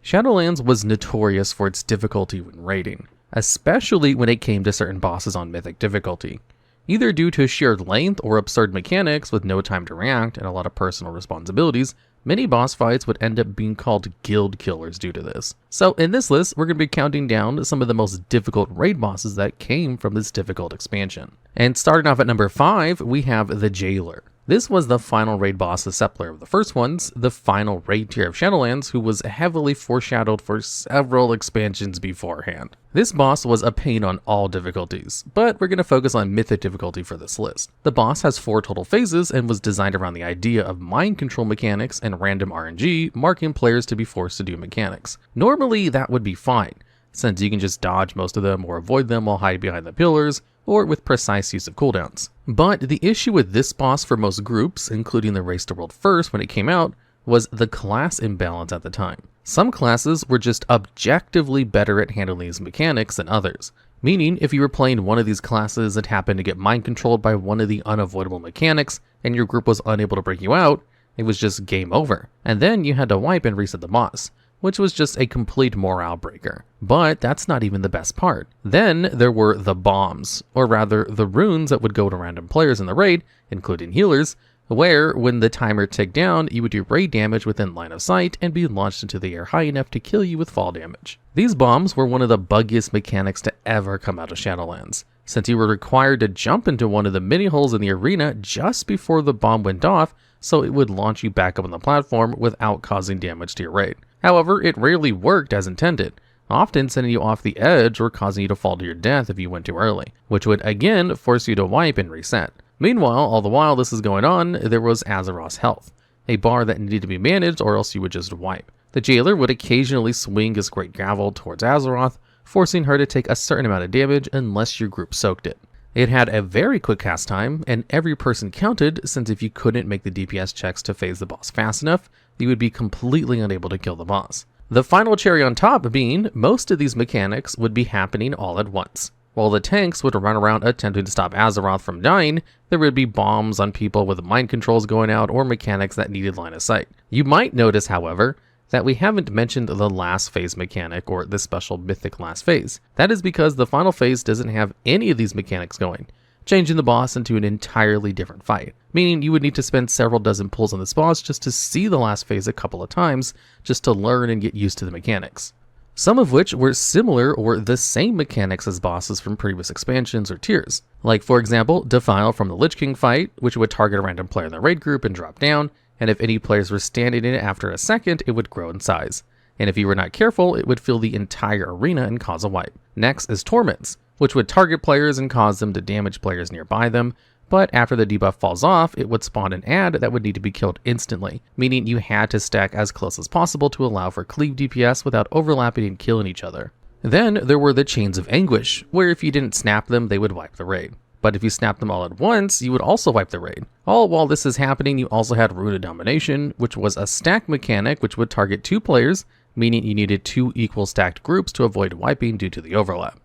Shadowlands was notorious for its difficulty when raiding, especially when it came to certain bosses on Mythic difficulty. Either due to sheer length or absurd mechanics with no time to react and a lot of personal responsibilities, many boss fights would end up being called guild killers due to this. So in this list, we're going to be counting down some of the most difficult raid bosses that came from this difficult expansion. And starting off at number 5, we have the Jailer. This was the final raid boss of Sepulcher of the first ones, the final raid tier of Shadowlands, who was heavily foreshadowed for several expansions beforehand. This boss was a pain on all difficulties, but we're going to focus on Mythic difficulty for this list. The boss has 4 total phases and was designed around the idea of mind control mechanics and random RNG, marking players to be forced to do mechanics. Normally that would be fine, since you can just dodge most of them or avoid them while hiding behind the pillars, or with precise use of cooldowns. But the issue with this boss for most groups, including the Race to World First when it came out, was the class imbalance at the time. Some classes were just objectively better at handling these mechanics than others, meaning if you were playing one of these classes that happened to get mind controlled by one of the unavoidable mechanics and your group was unable to break you out, it was just game over, and then you had to wipe and reset the boss, which was just a complete morale breaker. But that's not even the best part. Then there were the bombs, or rather the runes that would go to random players in the raid, including healers, where when the timer ticked down, you would do raid damage within line of sight and be launched into the air high enough to kill you with fall damage. These bombs were one of the buggiest mechanics to ever come out of Shadowlands, since you were required to jump into one of the mini holes in the arena just before the bomb went off, so it would launch you back up on the platform without causing damage to your raid. However, it rarely worked as intended, often sending you off the edge or causing you to fall to your death if you went too early, which would again force you to wipe and reset. Meanwhile, all the while this is going on, there was Azeroth's health, a bar that needed to be managed or else you would just wipe. The Jailer would occasionally swing his great gavel towards Azeroth, forcing her to take a certain amount of damage unless your group soaked it. It had a very quick cast time, and every person counted, since if you couldn't make the DPS checks to phase the boss fast enough, you would be completely unable to kill the boss. The final cherry on top being, most of these mechanics would be happening all at once. While the tanks would run around attempting to stop Azeroth from dying, there would be bombs on people with mind controls going out or mechanics that needed line of sight. You might notice, however, that we haven't mentioned the last phase mechanic or the special mythic last phase. That is because the final phase doesn't have any of these mechanics going, changing the boss into an entirely different fight, meaning you would need to spend several dozen pulls on this boss just to see the last phase a couple of times, just to learn and get used to the mechanics. Some of which were similar or the same mechanics as bosses from previous expansions or tiers. Like for example, Defile from the Lich King fight, which would target a random player in the raid group and drop down, and if any players were standing in it after a second, it would grow in size. And if you were not careful, it would fill the entire arena and cause a wipe. Next is Torments, which would target players and cause them to damage players nearby them, but after the debuff falls off, it would spawn an ad that would need to be killed instantly, meaning you had to stack as close as possible to allow for cleave DPS without overlapping and killing each other. Then there were the Chains of Anguish, where if you didn't snap them, they would wipe the raid. But if you snapped them all at once, you would also wipe the raid. All while this is happening, you also had Rune of Domination, which was a stack mechanic which would target 2 players, meaning you needed 2 equal stacked groups to avoid wiping due to the overlap.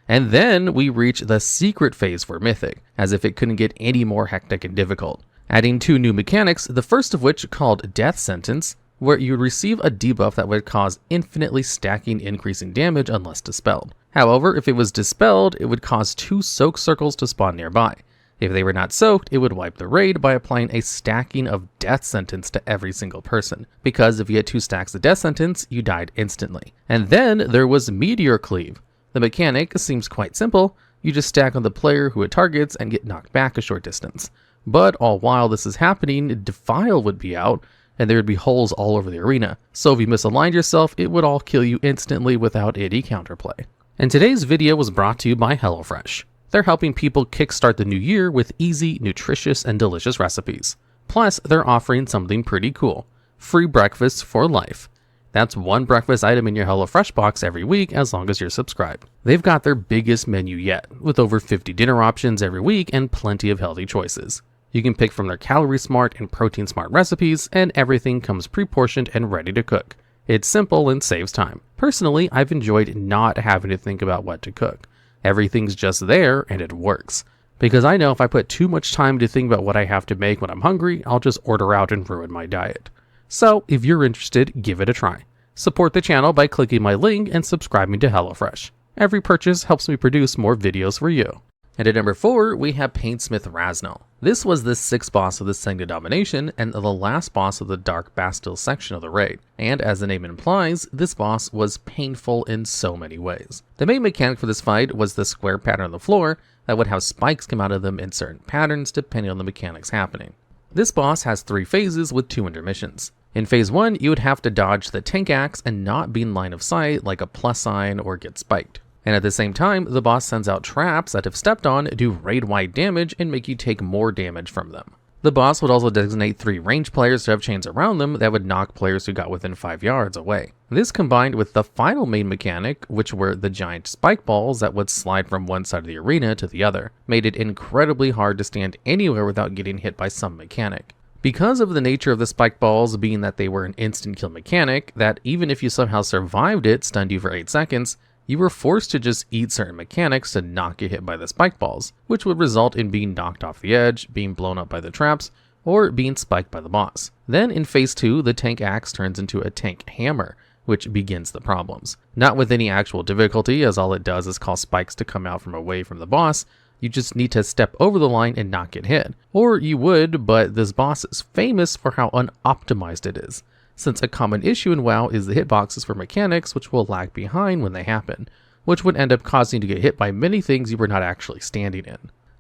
And then we reach the secret phase for Mythic, as if it couldn't get any more hectic and difficult. Adding 2 new mechanics, the first of which called Death Sentence, where you would receive a debuff that would cause infinitely stacking increasing damage unless dispelled. However, if it was dispelled, it would cause 2 soak circles to spawn nearby. If they were not soaked, it would wipe the raid by applying a stacking of Death Sentence to every single person, because if you had 2 stacks of Death Sentence, you died instantly. And then there was Meteor Cleave. The mechanic seems quite simple, you just stack on the player who it targets and get knocked back a short distance. But all while this is happening, Defile would be out, and there would be holes all over the arena, so if you misaligned yourself, it would all kill you instantly without any counterplay. And today's video was brought to you by HelloFresh. They're helping people kickstart the new year with easy, nutritious, and delicious recipes. Plus, they're offering something pretty cool. Free breakfasts for life. That's 1 breakfast item in your HelloFresh box every week as long as you're subscribed. They've got their biggest menu yet, with over 50 dinner options every week and plenty of healthy choices. You can pick from their calorie smart and protein smart recipes, and everything comes pre-portioned and ready to cook. It's simple and saves time. Personally, I've enjoyed not having to think about what to cook. Everything's just there and it works. Because I know if I put too much time to think about what I have to make when I'm hungry, I'll just order out and ruin my diet. So if you're interested, give it a try. Support the channel by clicking my link and subscribing to HelloFresh. Every purchase helps me produce more videos for you. And at number 4, we have Painsmith Raznal. This was the 6th boss of the Sanctum Domination and the last boss of the Dark Bastille section of the raid. And as the name implies, this boss was painful in so many ways. The main mechanic for this fight was the square pattern on the floor that would have spikes come out of them in certain patterns depending on the mechanics happening. This boss has 3 phases with 2 intermissions. In phase 1, you would have to dodge the tank axe and not be in line of sight like a plus sign or get spiked. And at the same time, the boss sends out traps that if stepped on do raid-wide damage and make you take more damage from them. The boss would also designate 3 ranged players to have chains around them that would knock players who got within 5 yards away. This combined with the final main mechanic, which were the giant spike balls that would slide from one side of the arena to the other, made it incredibly hard to stand anywhere without getting hit by some mechanic. Because of the nature of the spike balls being that they were an instant kill mechanic, that even if you somehow survived it, stunned you for 8 seconds, you were forced to just eat certain mechanics to not get hit by the spike balls, which would result in being knocked off the edge, being blown up by the traps, or being spiked by the boss. Then in phase 2, the tank axe turns into a tank hammer, which begins the problems. Not with any actual difficulty, as all it does is cause spikes to come out from away from the boss. You just need to step over the line and not get hit. Or you would, but this boss is famous for how unoptimized it is, since a common issue in WoW is the hitboxes for mechanics which will lag behind when they happen, which would end up causing you to get hit by many things you were not actually standing in.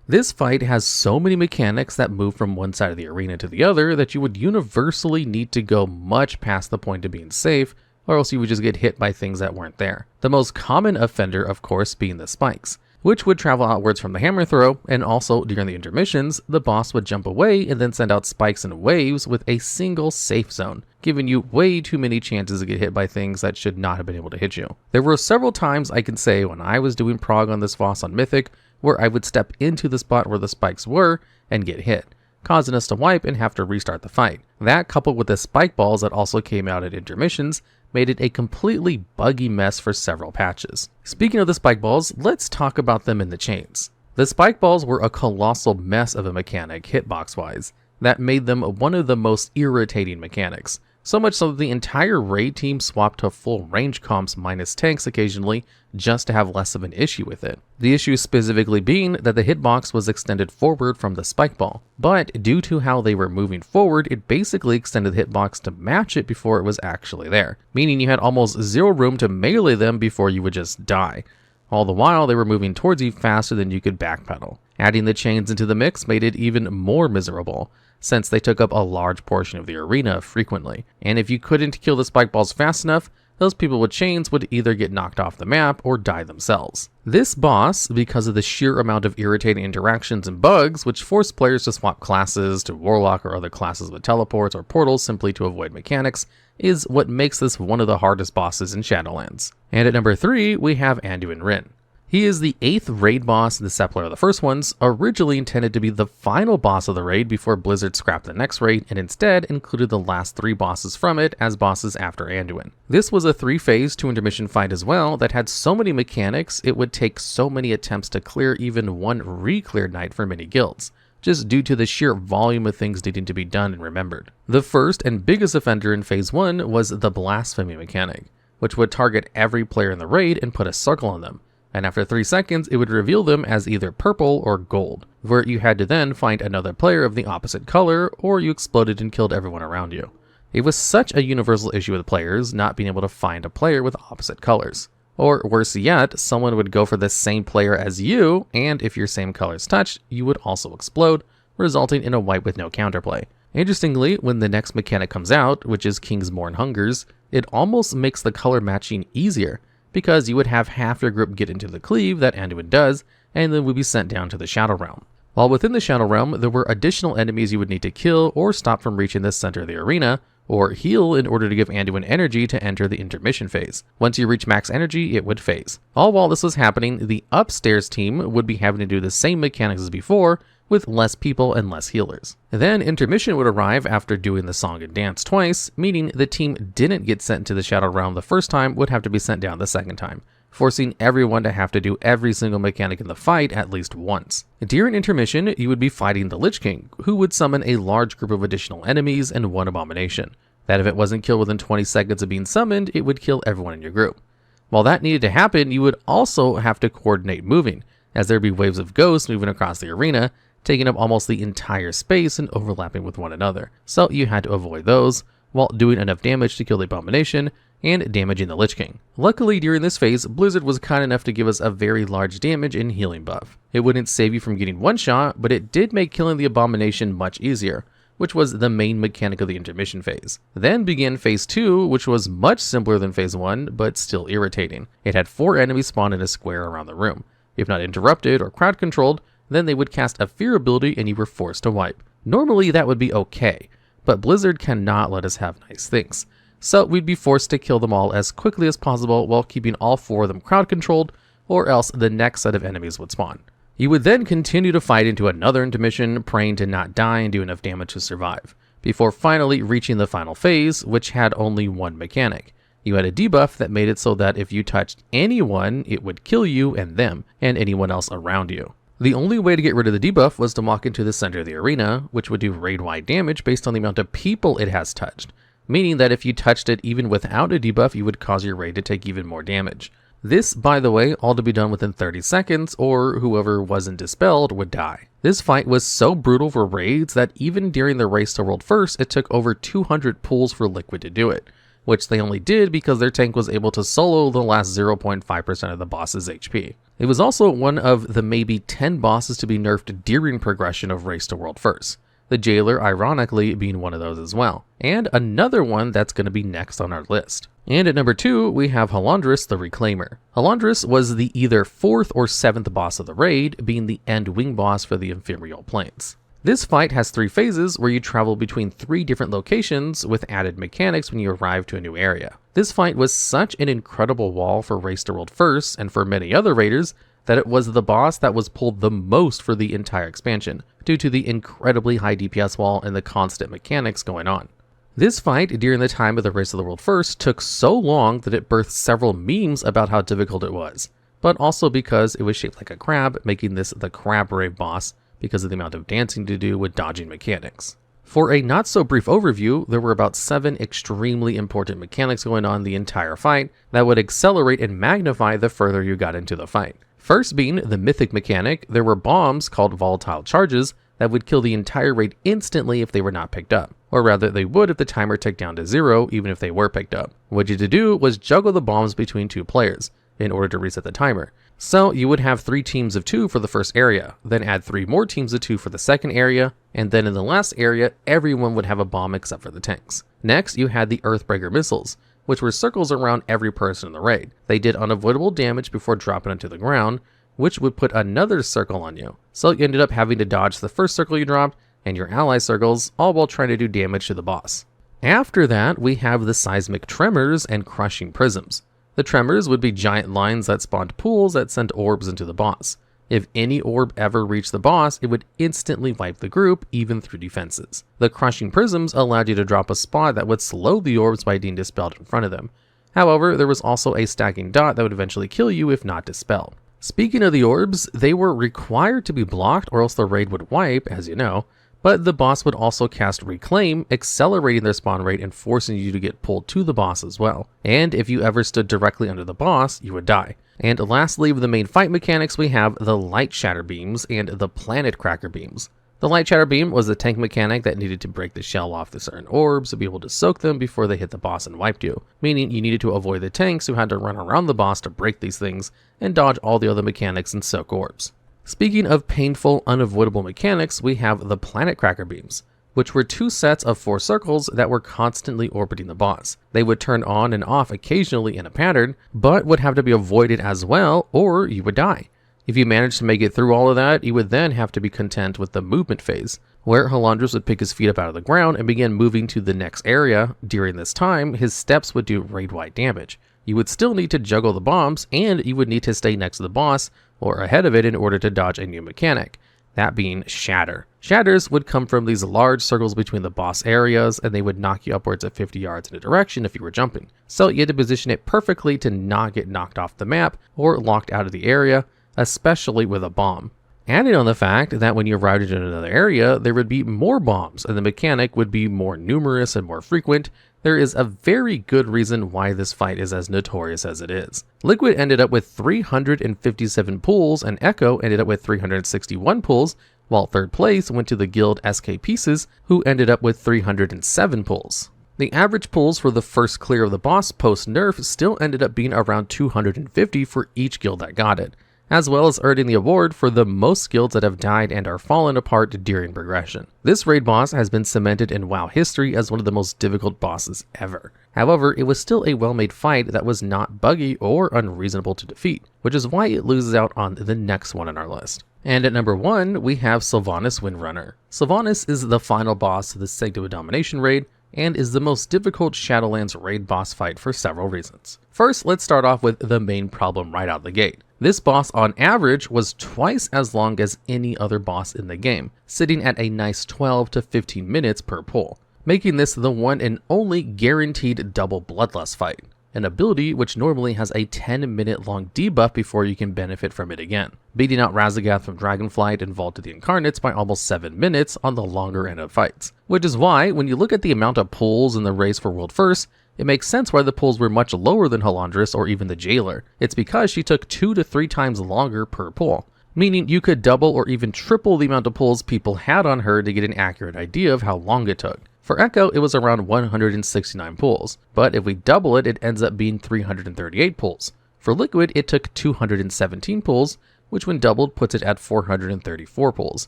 This fight has so many mechanics that move from one side of the arena to the other that you would universally need to go much past the point of being safe, or else you would just get hit by things that weren't there. The most common offender, of course, being the spikes, which would travel outwards from the hammer throw, and also during the intermissions, the boss would jump away and then send out spikes in waves with a single safe zone, giving you way too many chances to get hit by things that should not have been able to hit you. There were several times I can say when I was doing prog on this boss on Mythic, where I would step into the spot where the spikes were and get hit, causing us to wipe and have to restart the fight. That, coupled with the spike balls that also came out at intermissions, made it a completely buggy mess for several patches. Speaking of the spike balls, let's talk about them in the chains. The spike balls were a colossal mess of a mechanic hitbox-wise that made them one of the most irritating mechanics. So much so that the entire raid team swapped to full range comps minus tanks occasionally just to have less of an issue with it. The issue specifically being that the hitbox was extended forward from the spike ball, but due to how they were moving forward, it basically extended the hitbox to match it before it was actually there, meaning you had almost zero room to melee them before you would just die. All the while, they were moving towards you faster than you could backpedal. Adding the chains into the mix made it even more miserable, since they took up a large portion of the arena frequently. And if you couldn't kill the spike balls fast enough, those people with chains would either get knocked off the map or die themselves. This boss, because of the sheer amount of irritating interactions and bugs, which forced players to swap classes to Warlock or other classes with teleports or portals simply to avoid mechanics, is what makes this one of the hardest bosses in Shadowlands. And at number 3, we have Anduin Wrynn. He is the 8th raid boss in the Sepulcher of the first ones, originally intended to be the final boss of the raid before Blizzard scrapped the next raid and instead included the last 3 bosses from it as bosses after Anduin. This was a 3-phase 2 intermission fight as well that had so many mechanics it would take so many attempts to clear even one re-clear night for many guilds, just due to the sheer volume of things needing to be done and remembered. The first and biggest offender in phase 1 was the blasphemy mechanic, which would target every player in the raid and put a circle on them. And after 3 seconds, it would reveal them as either purple or gold, where you had to then find another player of the opposite color, or you exploded and killed everyone around you. It was such a universal issue with players not being able to find a player with opposite colors. Or worse yet, someone would go for the same player as you, and if your same colors touched, you would also explode, resulting in a wipe with no counterplay. Interestingly, when the next mechanic comes out, which is Kingsmorn Hungers, it almost makes the color matching easier, because you would have half your group get into the cleave that Anduin does, and then would be sent down to the Shadow Realm. While within the Shadow Realm, there were additional enemies you would need to kill or stop from reaching the center of the arena, or heal in order to give Anduin energy to enter the intermission phase. Once you reach max energy, it would phase. All while this was happening, the upstairs team would be having to do the same mechanics as before, with less people and less healers. Then intermission would arrive after doing the song and dance twice, meaning the team didn't get sent to the Shadow Realm the first time would have to be sent down the second time, forcing everyone to have to do every single mechanic in the fight at least once. During intermission, you would be fighting the Lich King, who would summon a large group of additional enemies and one abomination, that if it wasn't killed within 20 seconds of being summoned, it would kill everyone in your group. While that needed to happen, you would also have to coordinate moving, as there'd be waves of ghosts moving across the arena, taking up almost the entire space and overlapping with one another. So you had to avoid those, while doing enough damage to kill the Abomination and damaging the Lich King. Luckily, during this phase, Blizzard was kind enough to give us a very large damage and healing buff. It wouldn't save you from getting one shot, but it did make killing the Abomination much easier, which was the main mechanic of the intermission phase. Then began phase 2, which was much simpler than phase 1, but still irritating. It had 4 enemies spawn in a square around the room. If not interrupted or crowd controlled, then they would cast a fear ability and you were forced to wipe. Normally that would be okay, but Blizzard cannot let us have nice things. So we'd be forced to kill them all as quickly as possible while keeping all 4 of them crowd controlled, or else the next set of enemies would spawn. You would then continue to fight into another intermission, praying to not die and do enough damage to survive, before finally reaching the final phase, which had only one mechanic. You had a debuff that made it so that if you touched anyone, it would kill you and them, and anyone else around you. The only way to get rid of the debuff was to walk into the center of the arena, which would do raid-wide damage based on the amount of people it has touched, meaning that if you touched it even without a debuff, you would cause your raid to take even more damage. This, by the way, all to be done within 30 seconds, or whoever wasn't dispelled would die. This fight was so brutal for raids that even during the race to World First, it took over 200 pulls for Liquid to do it, which they only did because their tank was able to solo the last 0.5% of the boss's HP. It was also one of the maybe 10 bosses to be nerfed during progression of Race to World First, the Jailer ironically being one of those as well, and another one that's going to be next on our list. And at number 2, we have Halondrus the Reclaimer. Halondrus was the either 4th or 7th boss of the raid, being the end wing boss for the Ephemeral Plains. This fight has 3 phases where you travel between 3 different locations with added mechanics when you arrive to a new area. This fight was such an incredible wall for Race to World First and for many other raiders that it was the boss that was pulled the most for the entire expansion, due to the incredibly high DPS wall and the constant mechanics going on. This fight during the time of the Race of the World First took so long that it birthed several memes about how difficult it was, but also because it was shaped like a crab, making this the Crab Raid boss because of the amount of dancing to do with dodging mechanics. For a not so brief overview, there were about 7 extremely important mechanics going on the entire fight that would accelerate and magnify the further you got into the fight. First being the mythic mechanic, there were bombs called volatile charges that would kill the entire raid instantly if they were not picked up, or rather they would if the timer ticked down to 0 even if they were picked up. What you had to do was juggle the bombs between 2 players in order to reset the timer. So you would have 3 teams of 2 for the first area, then add 3 more teams of 2 for the second area, and then in the last area, everyone would have a bomb except for the tanks. Next, you had the Earthbreaker missiles, which were circles around every person in the raid. They did unavoidable damage before dropping onto the ground, which would put another circle on you. So you ended up having to dodge the first circle you dropped and your ally circles, all while trying to do damage to the boss. After that, we have the seismic tremors and crushing prisms. The tremors would be giant lines that spawned pools that sent orbs into the boss. If any orb ever reached the boss, it would instantly wipe the group, even through defenses. The crushing prisms allowed you to drop a spot that would slow the orbs by being dispelled in front of them. However, there was also a stacking dot that would eventually kill you if not dispelled. Speaking of the orbs, they were required to be blocked or else the raid would wipe, as you know, but the boss would also cast Reclaim, accelerating their spawn rate and forcing you to get pulled to the boss as well. And if you ever stood directly under the boss, you would die. And lastly, of the main fight mechanics, we have the Light Shatter Beams and the Planet Cracker Beams. The Light Shatter Beam was a tank mechanic that needed to break the shell off the certain orbs to be able to soak them before they hit the boss and wiped you, meaning you needed to avoid the tanks who had to run around the boss to break these things and dodge all the other mechanics and soak orbs. Speaking of painful, unavoidable mechanics, we have the Planet Cracker Beams, which were 2 sets of 4 circles that were constantly orbiting the boss. They would turn on and off occasionally in a pattern, but would have to be avoided as well, or you would die. If you managed to make it through all of that, you would then have to be content with the movement phase, where Halondrus would pick his feet up out of the ground and begin moving to the next area. During this time, his steps would do raid-wide damage. You would still need to juggle the bombs, and you would need to stay next to the boss, or ahead of it in order to dodge a new mechanic, that being Shatter. Shatters would come from these large circles between the boss areas, and they would knock you upwards of 50 yards in a direction if you were jumping. So you had to position it perfectly to not get knocked off the map or locked out of the area, especially with a bomb. Adding on the fact that when you arrived into another area, there would be more bombs, and the mechanic would be more numerous and more frequent, There is a very good reason why this fight is as notorious as it is. Liquid ended up with 357 pulls and Echo ended up with 361 pulls, while third place went to the guild SK Pieces, who ended up with 307 pulls. The average pulls for the first clear of the boss post-nerf still ended up being around 250 for each guild that got it, as well as earning the award for the most guilds that have died and are fallen apart during progression. This raid boss has been cemented in WoW history as one of the most difficult bosses ever. However, it was still a well-made fight that was not buggy or unreasonable to defeat, which is why it loses out on the next one on our list. And at number 1, we have Sylvanas Windrunner. Sylvanas is the final boss of the Sanctum Domination raid, and is the most difficult Shadowlands raid boss fight for several reasons. First, let's start off with the main problem right out the gate. This boss on average was twice as long as any other boss in the game, sitting at a nice 12 to 15 minutes per pull, making this the one and only guaranteed double bloodlust fight, an ability which normally has a 10-minute long debuff before you can benefit from it again, beating out Raznal from Dragonflight and Vault of the Incarnates by almost 7 minutes on the longer end of fights. Which is why, when you look at the amount of pulls in the race for World First, it makes sense why the pulls were much lower than Halondrus or even the Jailer. It's because she took 2 to 3 times longer per pull, meaning you could double or even triple the amount of pulls people had on her to get an accurate idea of how long it took. For Echo, it was around 169 pulls, but if we double it, it ends up being 338 pulls. For Liquid, it took 217 pulls, which when doubled puts it at 434 pulls,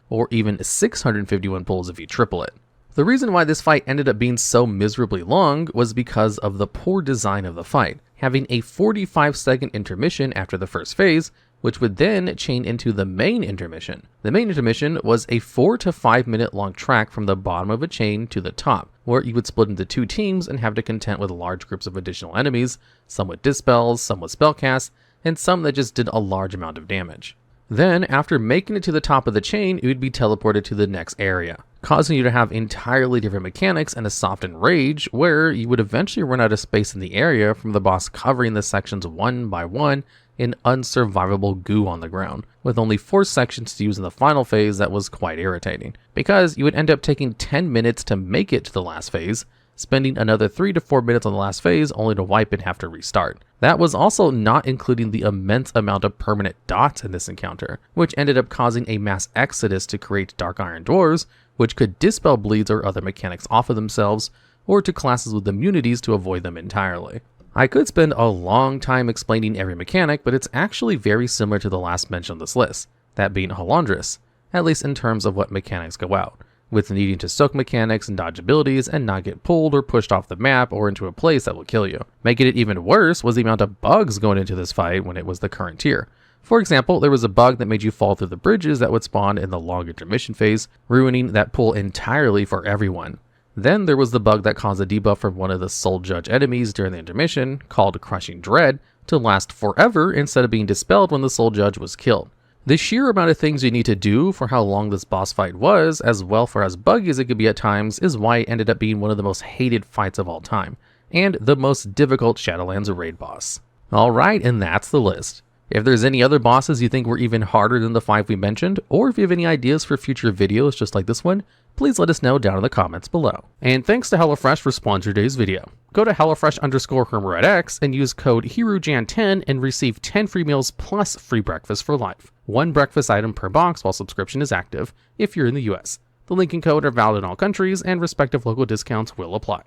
or even 651 pulls if you triple it. The reason why this fight ended up being so miserably long was because of the poor design of the fight, having a 45-second intermission after the first phase, which would then chain into the main intermission. The main intermission was a 4 to 5 minute long track from the bottom of a chain to the top, where you would split into 2 teams and have to contend with large groups of additional enemies, some with dispels, some with spellcasts, and some that just did a large amount of damage. Then, after making it to the top of the chain, you would be teleported to the next area, causing you to have entirely different mechanics and a softened rage, where you would eventually run out of space in the area from the boss covering the sections one by one in unsurvivable goo on the ground, with only 4 sections to use in the final phase. That was quite irritating, because you would end up taking 10 minutes to make it to the last phase, spending another 3 to 4 minutes on the last phase only to wipe and have to restart. That was also not including the immense amount of permanent dots in this encounter, which ended up causing a mass exodus to create Dark Iron Dwarves, which could dispel bleeds or other mechanics off of themselves, or to classes with immunities to avoid them entirely. I could spend a long time explaining every mechanic, but it's actually very similar to the last mention on this list, that being Halondrus, at least in terms of what mechanics go out, with needing to soak mechanics and dodge abilities and not get pulled or pushed off the map or into a place that will kill you. Making it even worse was the amount of bugs going into this fight when it was the current tier. For example, there was a bug that made you fall through the bridges that would spawn in the long intermission phase, ruining that pull entirely for everyone. Then there was the bug that caused a debuff from one of the Soul Judge enemies during the intermission, called Crushing Dread, to last forever instead of being dispelled when the Soul Judge was killed. The sheer amount of things you need to do for how long this boss fight was, as well for as buggy as it could be at times, is why it ended up being one of the most hated fights of all time, and the most difficult Shadowlands raid boss. Alright, and that's the list. If there's any other bosses you think were even harder than the 5 we mentioned, or if you have any ideas for future videos just like this one, please let us know down in the comments below. And thanks to HelloFresh for sponsoring today's video. Go to HelloFresh_HermerX and use code HeroJan10 and receive 10 free meals plus free breakfast for life. 1 breakfast item per box while subscription is active if you're in the US. The link and code are valid in all countries and respective local discounts will apply.